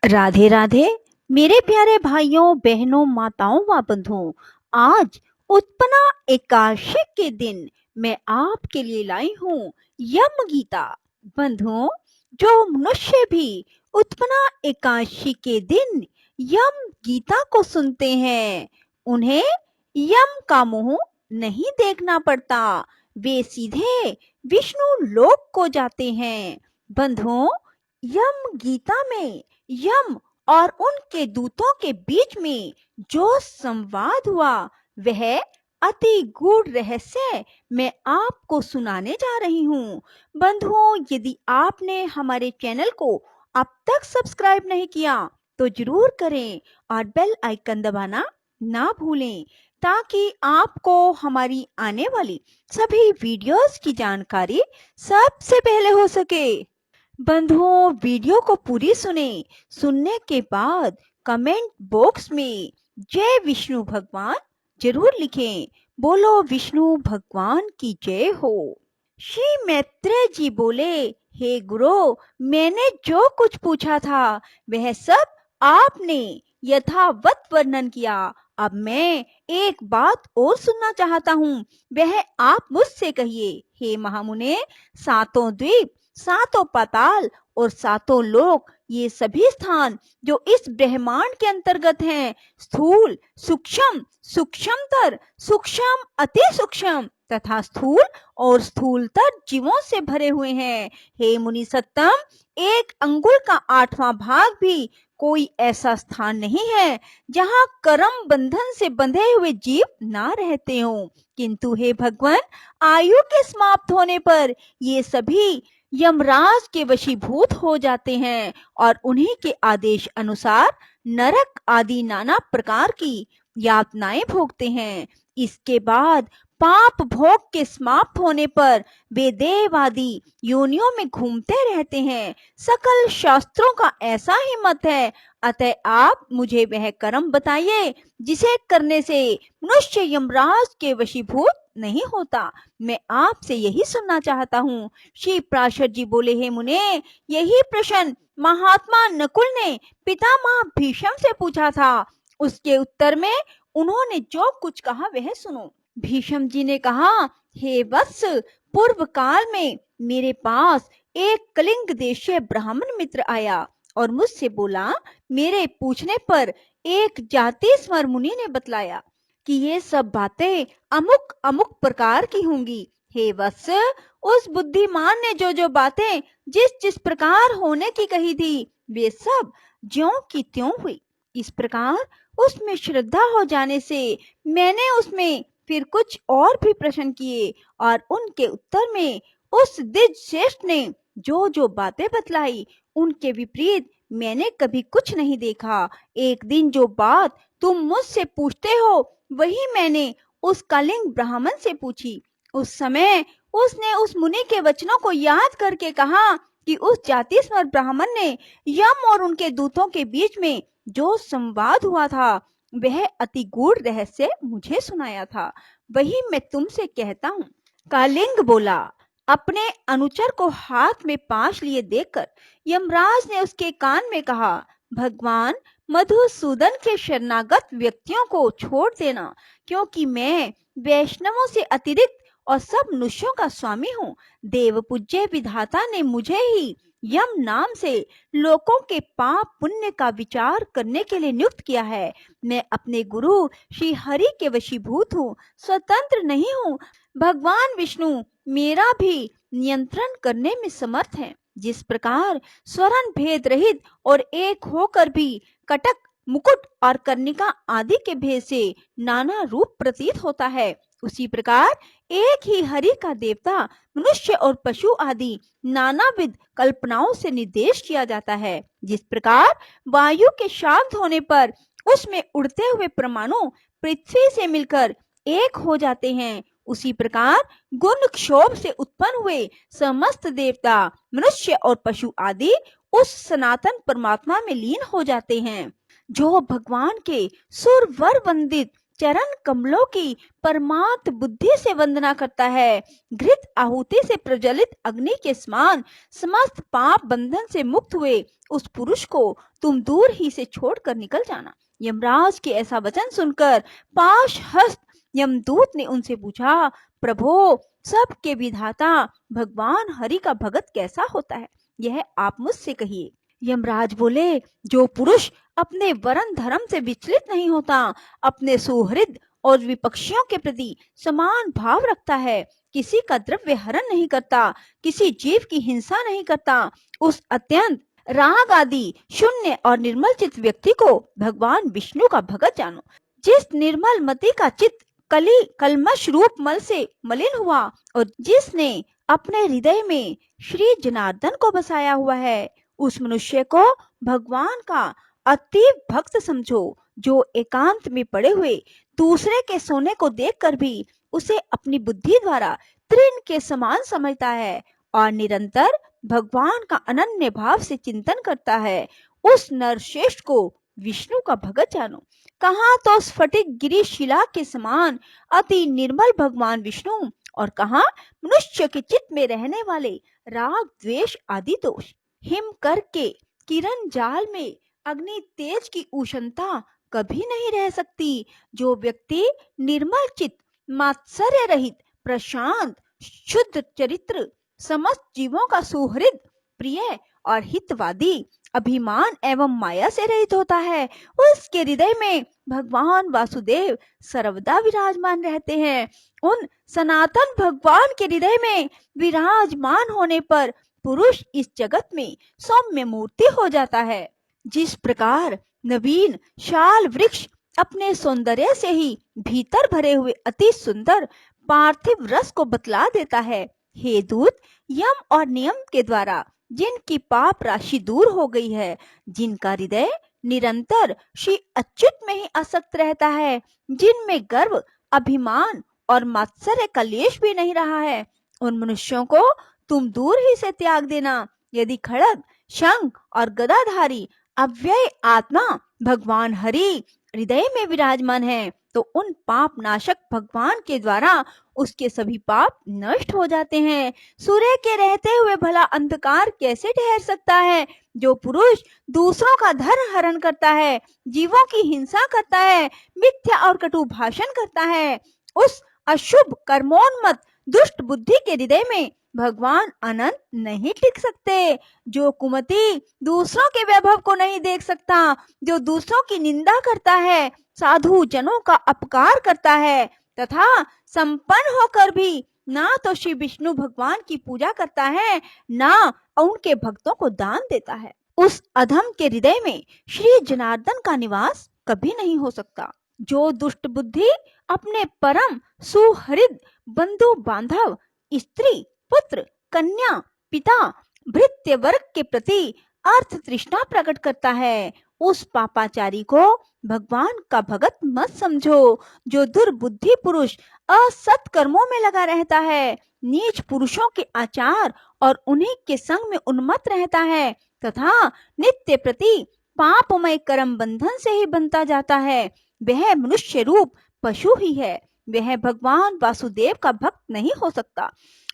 राधे राधे मेरे प्यारे भाइयों बहनों माताओं व बंधुओं। आज उत्पन्ना एकादशी के दिन मैं आपके लिए लाई हूँ यम गीता। बंधुओं, जो मनुष्य भी उत्पन्ना एकादशी के दिन यम गीता को सुनते हैं उन्हें यम का मुंह नहीं देखना पड़ता, वे सीधे विष्णु लोक को जाते हैं। बंधुओं, यम गीता में यम और उनके दूतों के बीच में जो संवाद हुआ वह अति गूढ़ रहस्य मैं आपको सुनाने जा रही हूँ। बंधुओं, यदि आपने हमारे चैनल को अब तक सब्सक्राइब नहीं किया तो जरूर करें और बेल आइकन दबाना ना भूलें ताकि आपको हमारी आने वाली सभी वीडियोस की जानकारी सबसे पहले हो सके। बंधुओं, वीडियो को पूरी सुने। सुनने के बाद कमेंट बॉक्स में जय विष्णु भगवान जरूर लिखें। बोलो विष्णु भगवान की जय हो। श्री मैत्रेय जी बोले, हे गुरु, मैंने जो कुछ पूछा था वह सब आपने यथावत वर्णन किया। अब मैं एक बात और सुनना चाहता हूँ, वह आप मुझसे कहिए। हे महामुने, सातों द्वीप, सातों पाताल और सातों लोक, ये सभी स्थान जो इस ब्रह्मांड के अंतर्गत हैं, स्थूल, सूक्ष्म, सूक्ष्मतर, सूक्ष्म, अति सूक्ष्म तथा स्थूल और स्थूलतर जीवों से भरे हुए हैं। हे मुनि सत्तम, एक अंगुल का 8वां भाग भी कोई ऐसा स्थान नहीं है जहां कर्म बंधन से बंधे हुए जीव ना रहते हों। किंतु हे भगवान, आयु के समाप्त होने पर ये सभी यमराज के वशीभूत हो जाते हैं और उन्हीं के आदेश अनुसार नरक आदि नाना प्रकार की यातनाएं भोगते हैं। इसके बाद पाप भोग के समाप्त होने पर वे देव आदि योनियों में घूमते रहते हैं। सकल शास्त्रों का ऐसा ही मत है। अतः आप मुझे वह कर्म बताइए जिसे करने से मनुष्य यमराज के वशीभूत नहीं होता। मैं आपसे यही सुनना चाहता हूँ। श्री प्राशर जी बोले, हे मुने, यही प्रश्न महात्मा नकुल ने पितामह भीष्म से पूछा था। उसके उत्तर में उन्होंने जो कुछ कहा वह सुनो। भीष्म जी ने कहा, हे वत्स, पूर्व काल में मेरे पास एक कलिंग देशीय ब्राह्मण मित्र आया और मुझसे बोला। मेरे पूछने पर एक जाति स्वर मुनि ने बतलाया कि ये सब बातें अमुक अमुक प्रकार की होंगी। हे वत्स, उस बुद्धिमान ने जो जो बातें जिस जिस प्रकार होने की कही थी वे सब ज्यों की त्यों हुई। इस प्रकार उसमें श्रद्धा हो जाने से मैंने उसमें फिर कुछ और भी प्रश्न किए और उनके उत्तर में उस द्विज श्रेष्ठ ने जो जो बातें बतलाई उनके विपरीत मैंने कभी कुछ नहीं देखा। एक दिन जो बात तुम मुझसे पूछते हो वही मैंने उस कलिंग ब्राह्मण से पूछी। उस समय उसने उस मुनि के वचनों को याद करके कहा कि उस जाति स्वर ब्राह्मण ने यम और उनके दूतों के बीच में जो संवाद हुआ था वह अति गूढ़ रहस्य मुझे सुनाया था, वही मैं तुमसे कहता हूँ। कालिंग बोला। अपने अनुचर को हाथ में पाश लिए देखकर यमराज ने उसके कान में कहा, भगवान मधुसूदन के शरणागत व्यक्तियों को छोड़ देना, क्योंकि मैं वैष्णवों से अतिरिक्त और सब मनुष्यों का स्वामी हूँ। देव पूज्य विधाता ने मुझे ही यम नाम से लोगों के पाप पुण्य का विचार करने के लिए नियुक्त किया है। मैं अपने गुरु श्री हरि के वशीभूत हूँ, स्वतंत्र नहीं हूँ। भगवान विष्णु मेरा भी नियंत्रण करने में समर्थ है। जिस प्रकार स्वरण भेद रहित और एक होकर भी कटक, मुकुट और कर्णिका आदि के भेद से नाना रूप प्रतीत होता है, उसी प्रकार एक ही हरि का देवता मनुष्य और पशु आदि नानाविध कल्पनाओं से निर्देश किया जाता है। जिस प्रकार वायु के शांत होने पर उसमें उड़ते हुए परमाणु पृथ्वी से मिलकर एक हो जाते हैं, उसी प्रकार गुण क्षोभ से उत्पन्न हुए समस्त देवता मनुष्य और पशु आदि उस सनातन परमात्मा में लीन हो जाते हैं। जो भगवान के सुर वर वंदित चरण कमलों की परमात्म बुद्धि से वंदना करता है। घृत आहुति से प्रज्वलित अग्नि के समान समस्त पाप बंधन से मुक्त हुए उस पुरुष को तुम दूर ही से छोड़कर निकल जाना। यमराज के ऐसा वचन सुनकर पाश हस्त यमदूत ने उनसे पूछा, प्रभो, सबके विधाता भगवान हरि का भगत कैसा होता है, यह आप मुझसे कहिए। यमराज बोले, जो पुरुष अपने वरण धर्म से विचलित नहीं होता, अपने सुहृद और विपक्षियों के प्रति समान भाव रखता है, किसी का द्रव्य हरण नहीं करता, किसी जीव की हिंसा नहीं करता, उस अत्यंत राग आदि शून्य और निर्मल चित्त व्यक्ति को भगवान विष्णु का भगत जानो। जिस निर्मल मति का चित्त कली कलमश रूप मल से मलिन हुआ और जिसने अपने हृदय में श्री जनार्दन को बसाया हुआ है, उस मनुष्य को भगवान का अति भक्त समझो, जो एकांत में पड़े हुए दूसरे के सोने को देखकर भी उसे अपनी बुद्धि द्वारा तृण के समान समझता है और निरंतर भगवान का अनन्य भाव से चिंतन करता है, उस नरश्रेष्ठ को विष्णु का भगत जानो। कहाँ तो स्फटिक गिरी शिला के समान अति निर्मल भगवान विष्णु और कहाँ मनुष्य के चित्त में रहने वाले राग द्वेष आदि दोष। हिम कर के किरण जाल में अग्नि तेज की उष्णता कभी नहीं रह सकती। जो व्यक्ति निर्मल चित्त, मात्सर्य रहित, प्रशांत, शुद्ध चरित्र, समस्त जीवों का सुहृद, प्रिय और हितवादी, अभिमान एवं माया से रहित होता है, उसके हृदय में भगवान वासुदेव सर्वदा विराजमान रहते हैं। उन सनातन भगवान के हृदय में विराजमान होने पर पुरुष इस जगत में सौम्य मूर्ति हो जाता है। जिस प्रकार नवीन शाल वृक्ष अपने सौंदर्य से ही भीतर भरे हुए अति सुंदर पार्थिव रस को बतला देता है, हे दूत, यम और नियम के द्वारा जिनकी पाप राशि दूर हो गई है, जिनका हृदय निरंतर श्री अच्युत में ही आसक्त रहता है, जिनमें गर्व, अभिमान और मात्सर्य का लेश भी नहीं रहा है, उन मनुष्यों को तुम दूर ही से त्याग देना। यदि खड़ग, शंख और गदाधारी अव्यय आत्मा भगवान हरि हृदय में विराजमान है, तो उन पाप नाशक भगवान के द्वारा उसके सभी पाप नष्ट हो जाते हैं। सूर्य के रहते हुए भला अंधकार कैसे ठहर सकता है? जो पुरुष दूसरों का धन हरण करता है, जीवों की हिंसा करता है, मिथ्या और कटु भाषण करता है, उस अशुभ कर्मोन्मत्त दुष्ट बुद्धि के हृदय में भगवान अनंत नहीं टिक सकते। जो कुमति दूसरों के वैभव को नहीं देख सकता, जो दूसरों की निंदा करता है, साधु जनों का अपकार करता है तथा संपन्न होकर भी ना तो श्री विष्णु भगवान की पूजा करता है, ना उनके भक्तों को दान देता है, उस अधम के हृदय में श्री जनार्दन का निवास कभी नहीं हो सकता। जो दुष्ट बुद्धि अपने परम सुहृद बंधु बांधव, स्त्री, पुत्र, कन्या, पिता, भृत्य वर्ग के प्रति अर्थ तृष्णा प्रकट करता है, उस पापाचारी को भगवान का भगत मत समझो। जो दुर्बुद्धि पुरुष असत कर्मों में लगा रहता है, नीच पुरुषों के आचार और उन्हीं के संग में उन्मत्त रहता है तथा नित्य प्रति पापमय कर्म बंधन से ही बनता जाता है, वह मनुष्य रूप पशु ही है, वह भगवान वासुदेव का भक्त नहीं हो सकता।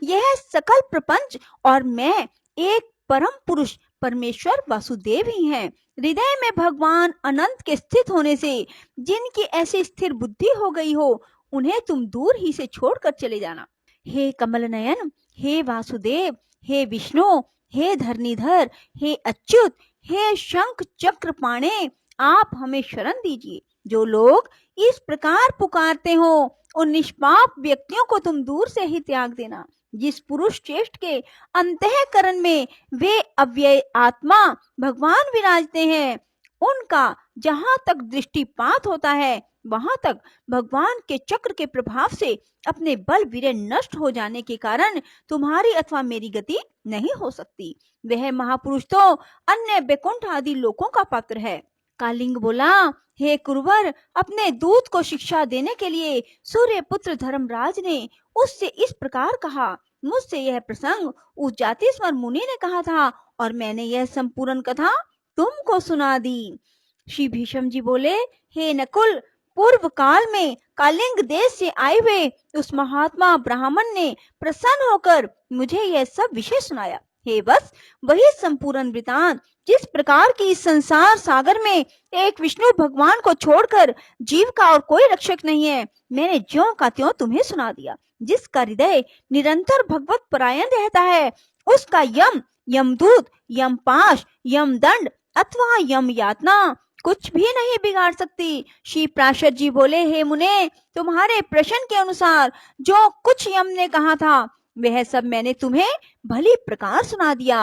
यह सकल प्रपंच और मैं एक परम पुरुष परमेश्वर वासुदेव ही हैं। हृदय में भगवान अनंत के स्थित होने से जिनकी ऐसी स्थिर बुद्धि हो गई हो, उन्हें तुम दूर ही से छोड़कर चले जाना। हे कमल नयन, हे वासुदेव, हे विष्णु, हे धरणीधर, हे अच्युत, हे शंख चक्र पाणे, आप हमें शरण दीजिए। जो लोग इस प्रकार पुकारते हो, उन निष्पाप व्यक्तियों को तुम दूर से ही त्याग देना। जिस पुरुष श्रेष्ठ के अंतःकरण में वे अव्यय आत्मा भगवान विराजते हैं, उनका जहां तक दृष्टिपात होता है, वहां तक भगवान के चक्र के प्रभाव से अपने बल वीर्य नष्ट हो जाने के कारण तुम्हारी अथवा मेरी गति नहीं हो सकती। वह महापुरुष तो अन्य बैकुंठ आदि लोकों का पात्र है। कालिंग बोला, हे कुरवर, अपने दूत को शिक्षा देने के लिए सूर्य पुत्र धर्मराज ने उससे इस प्रकार कहा। मुझसे यह प्रसंग उस जातिस्वर मुनि ने कहा था और मैंने यह संपूर्ण कथा तुमको सुना दी। श्री भीष्म जी बोले, हे नकुल, पूर्व काल में कालिंग देश से आए हुए उस महात्मा ब्राह्मण ने प्रसन्न होकर मुझे यह सब विषय सुनाया। हे बस वही संपूर्ण वृतांत जिस प्रकार की इस संसार सागर में एक विष्णु भगवान को छोड़कर जीव का और कोई रक्षक नहीं है, मैंने ज्यों का त्यों तुम्हें सुना दिया। जिसका हृदय निरंतर भगवत परायण रहता है, उसका यम, यमदूत, यमपाश, यमदंड अथवा यम यातना कुछ भी नहीं बिगाड़ सकती। श्री प्राशर जी बोले, हे मुने, तुम्हारे प्रश्न के अनुसार जो कुछ यम ने कहा था वह सब मैंने तुम्हें भली प्रकार सुना दिया।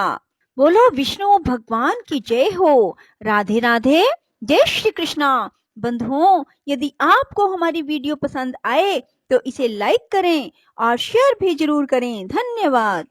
बोलो विष्णु भगवान की जय हो। राधे राधे, जय श्री कृष्णा। बंधुओं, यदि आपको हमारी वीडियो पसंद आए तो इसे लाइक करें और शेयर भी जरूर करें। धन्यवाद।